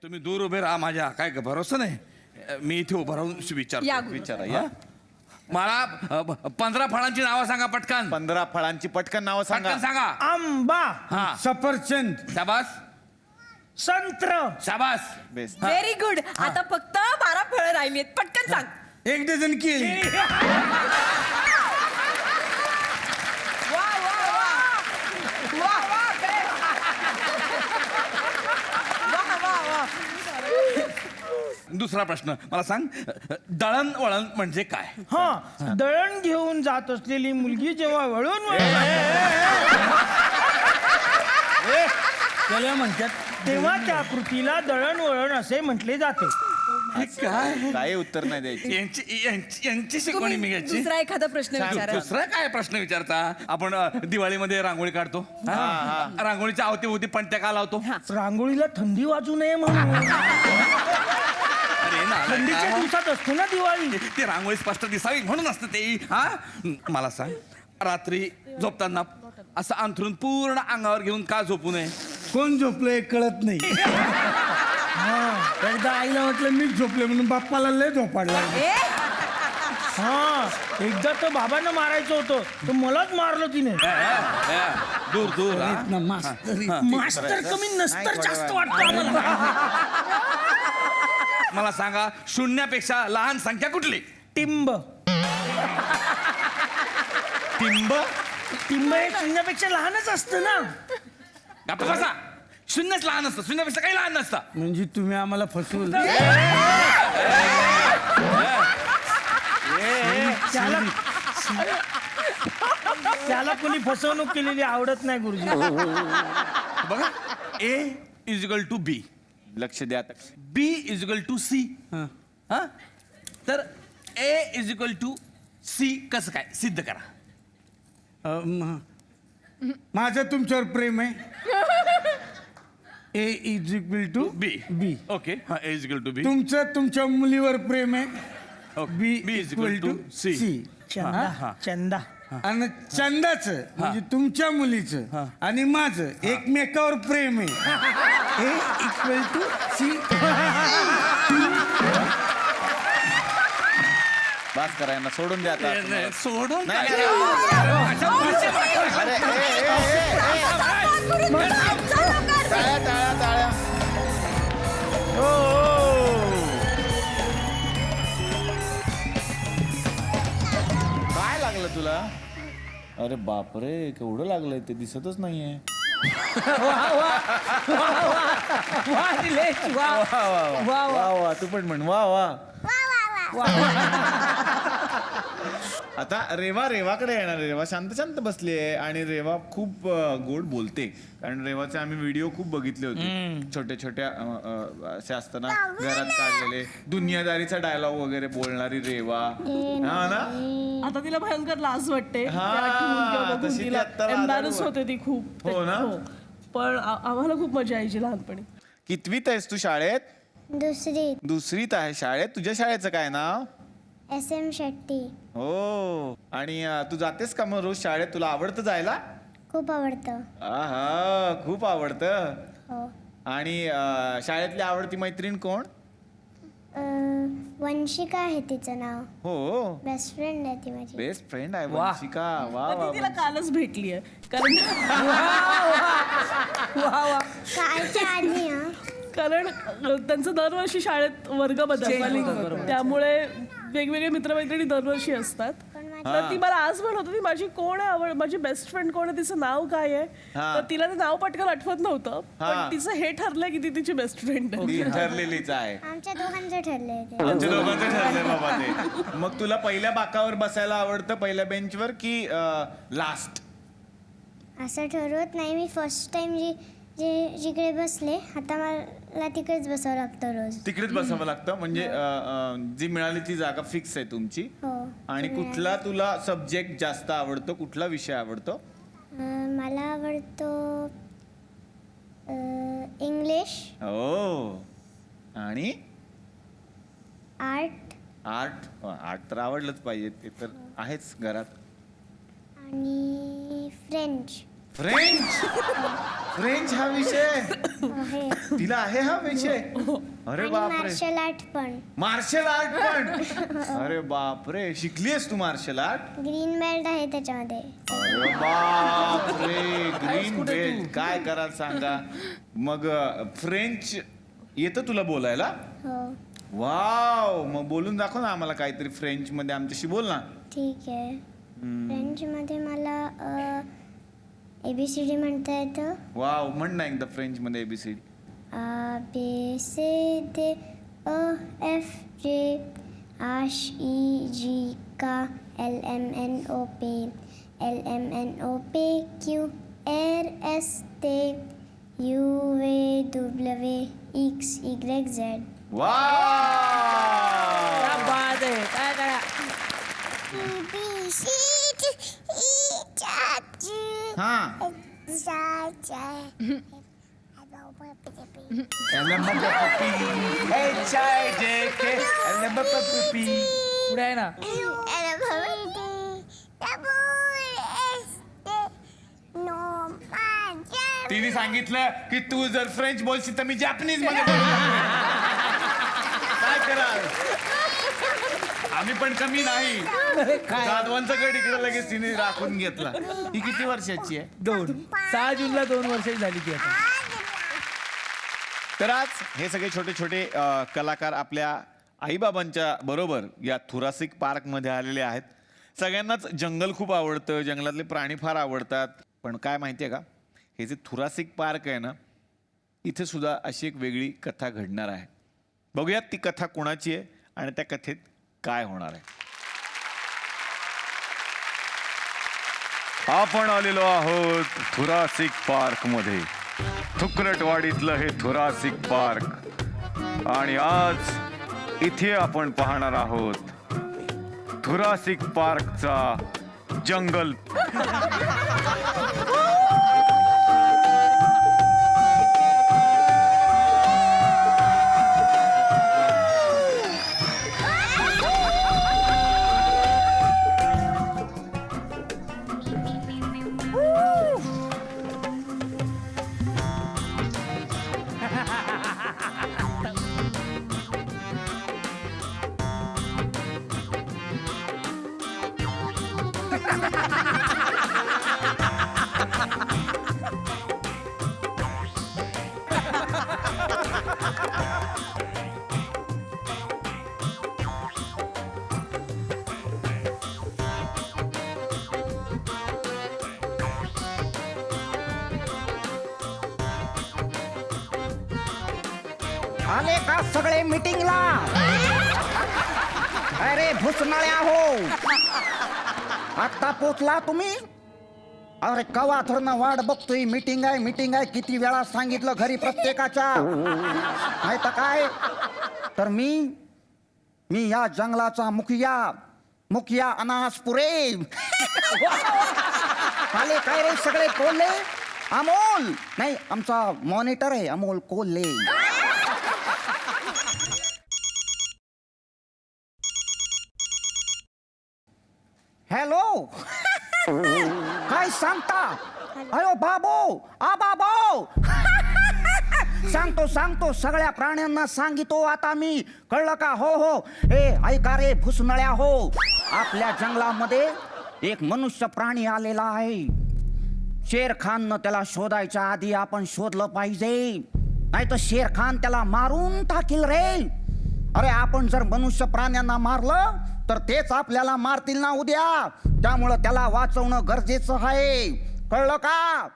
तुम्ही दूर उभे राहा, माझ्या काय भरोसा नाही. मी इथे उभं राहून विचारा या. मला 15 फळांची नावं सांगा पटकन. 15 फळांची पटकन नावं सांगा. पटकन सांगा. आंबा, हा. सफरचंद, शाबास संत्र, शाबास. बेस्ट. Very good. आता फक्त 12 फळं राहिली आहेत. पटकन सांग. 1 डझन केळी. वा वा वा वा वा वा वा वा. दुसरा प्रश्न मला सांग, दळणवळण म्हणजे काय? हा, दळण घेऊन जात असलेली मुलगी जेव्हा वळून त्याला म्हणतात तेव्हा त्या कृतीला दळणवळण असे म्हटले जाते. काय काही उत्तर नाही द्यायची. यांची शिकवणी मी घ्यायची. दुसरा एखादा प्रश्न विचारा. दुसरा काय प्रश्न विचारता? आपण दिवाळीमध्ये रांगोळी काढतो, रांगोळीच्या अवतीभोवती पणत्या का लावतो? रांगोळीला थंडी वाजू नये म्हणून. अरे ना, थंडीच्या दिवसात असतो ना दिवाळी. ती रांगोळी स्पष्ट दिसावी म्हणून असतं ते. हा, मला सांग, रात्री झोपताना असं अंथरून पूर्ण अंगावर घेऊन का झोपू नये? कोण झोपलंय कळत नाही. एकदा आईला म्हटलं मीच झोपले म्हणून बाप्पाला लय झोपाडला. ए, हा, एकदा तर बाबांना मारायचं होतं तर मलाच मारलं तिने. दूर दूर हा? मास्तर कमी नस्तर जास्त वाटतं आम्हाला. मला सांगा, शून्यापेक्षा लहान संख्या कुठली? टिंब. टिंब. टिंब हे शून्यापेक्षा लहानच असतं ना. गप्प बसा. शून्यच लहान असतं, शून्यापेक्षा काही लहान नसतं. म्हणजे तुम्ही आम्हाला फसवलं. त्याला कोणी फसवणूक केलेली आवडत नाही गुरुजी. बघा, A is equal to B, लक्ष द्या. B is equal to C. हा, तर A is equal to C कसं काय सिद्ध करा? माझं तुमच्यावर प्रेम आहे. A is equal to B. B. Okay, हा, A is equal to B. तुमचं तुमच्या मुलीवर प्रेम आहे. B is equal to C. Chanda. Chanda आणि चंदाचं म्हणजे तुमच्या मुलीचं आणि माझं एकमेकावर प्रेम आहे. A equal to C. बास करा यांना, सोडून द्या आता. नाही, सोडून नाही, काय? नाही. अशा भाषेत- अरे, टाळ्या टाळ्या टाळ्या. काय लागलं तुला? अरे बापरे, केवढं लागलंय ते दिसतच नाहीये. वा वा, तू पण म्हण वा वा. आता रेवा रेवाकडे येणार. रेवा शांत शांत बसली आहे आणि रेवा खूप गोड बोलते. कारण रेवाचे आम्ही व्हिडिओ खूप बघितले होते, छोट्या छोट्या असे असताना घरात काढलेले दुनियादारीचा डायलॉग वगैरे बोलणारी रेवा. हा ना. आता तिला भयंकर लाज वाटते. हा, ते आठवून किंवा बघून तशी ती तिला आत्ता लाजाळू एम्बॅरस होते ती खूप. हो ना? पण आम्हाला खूप मजा यायची लहानपणी. कितवीत आहेस तू शाळेत? दुसरी दुसरीत आहे शाळेत. तुझ्या शाळेचं काय नाव? SM शेट्टी. हो. आणि तू जातेस का मग रोज शाळेत? तुला आवडतं जायला? खूप आवडतं. आहा, खूप आवडतं. हो. आणि शाळेतली आवडती मैत्रीण कोण? वंशिका आहे तिचं नाव. हो, बेस्ट फ्रेंड आहे ती माझी. बेस्ट फ्रेंड आहे वंशिका. वा तर वा ती तिला कालच भेटली आहे. कारण कालच्या आधी हा. कारण त्यांचं दरवर्षी शाळेत वर्ग बदलतात, त्यामुळे वेगवेगळे मित्रमैत्रिणी दरवर्षी असतात. तर ती मला आज म्हणत होती माझी कोण आहे माझी बेस्ट फ्रेंड कोण आहे, तिचं नाव काय आहे. तर तिला ते नाव पटकन आठवत नव्हतं, पण तिचं हे ठरलंय की ती तिची बेस्ट फ्रेंड आहे. ती ठरलेलीच आहे. आमच्या दोघांचं ठरलंय ते. आमच्या दोघांचं ठरलंय बाबा ते. मग तुला पहिल्या बाकावर बसायला आवडतं, पहिल्या बेंचवर की लास्ट? असं ठरवत नाही मी. फर्स्ट टाइम जिकडे बसले आता मला तिकडेच बसावं लागतं रोज. तिकडेच बसावं लागतं. म्हणजे जी मिळाली ती जागा फिक्स आहे तुमची. हो. आणि कुठला तुला सब्जेक्ट जास्त आवडतो? कुठला विषय आवडतो? मला आवडतो इंग्लिश. हो. आणि आर्ट. आर्ट तर आवडलंच पाहिजे, ते तर आहेच घरात. आणि फ्रेंच. फ्रेंच. फ्रेंच हा विषय आहे तिला आहे हा विषय अरे आणि बापरे मार्शल आर्ट पण. मार्शल आर्ट पण अरे बापरे शिकलीयस तू मार्शल आर्ट ग्रीन बेल्ट आहे त्याच्यामध्ये. अरे बापरे ग्रीन बेल्ट काय कराल सांगा. मग फ्रेंच येतं तुला बोलायला. हो वाव मग बोलून दाखव ना आम्हाला काहीतरी फ्रेंच मध्ये आमच्याशी बोल ना. ठीक आहे. फ्रेंचमध्ये मला ABCD म्हणता येतं. वाव म्हण ना एकदा फ्रेंच मध्ये ABCD. A B C D E F G H I J K L M N O P L M N O P Q R S T U V W X Y Z. Wow बाद आहे काय करा हा पुढे आहे ना तिने सांगितलं की तू जर फ्रेंच बोलशील तर मी जॅपनीज मध्ये बोलणार. काय कराल आम्ही पण कमी नाही. जाधवांचा गड इकडे लगेच तिने राखून घेतला. ही किती वर्षाची आहे. 6 जूनला 2 वर्षाची झाली ती आता. तर आज हे सगळे छोटे छोटे कलाकार आपल्या आईबाबांच्या बरोबर या थुरासिक पार्कमध्ये आलेले आहेत. सगळ्यांनाच जंगल खूप आवडतं, जंगलातले प्राणी फार आवडतात. पण काय माहिती आहे का, हे जे थुरासिक पार्क आहे ना, इथे सुद्धा अशी एक वेगळी कथा घडणार आहे. बघूयात ती कथा कोणाची आहे आणि त्या कथेत काय होणार आहे. आपण आलेलो आहोत थुरासिक पार्क मध्ये. थुकरटवाडीतलं हे थुरासिक पार्क आणि आज इथे आपण पाहणार आहोत थुरासिक पार्कचा जंगल. आले का सगळे मीटिंगला. अरे भुसनाळ्या हो, आता पोचला तुम्ही. अरे कवा धरणं वाट बघतोय. मीटिंग आहे मीटिंग आहे, किती वेळा सांगितलं घरी प्रत्येकाच्या. नाही तर काय, तर मी या जंगलाचा मुखिया अनासपुरे. आले काय रे सगळे कोल्हे. अमोल नाही, आमचा मॉनिटर आहे अमोल कोल्हे. हॅलो काय सांगता. अयो बाबो आ बाबो. सांगतो सगळ्या प्राण्यांना सांगितो आता मी. कळलं का. हो हो ए ऐका रे भुसनळ्या हो, आपल्या जंगलामध्ये एक मनुष्य प्राणी आलेला आहे. शेर खाननं त्याला शोधायच्या आधी आपण शोधलं पाहिजे, नाही तर शेर खान त्याला मारून टाकील रे. अरे आपण जर मनुष्य प्राण्यांना मारलं तर तेच आपल्याला मारतील ना उद्या. त्यामुळं त्याला वाचवणं गरजेचं आहे. कळलं का.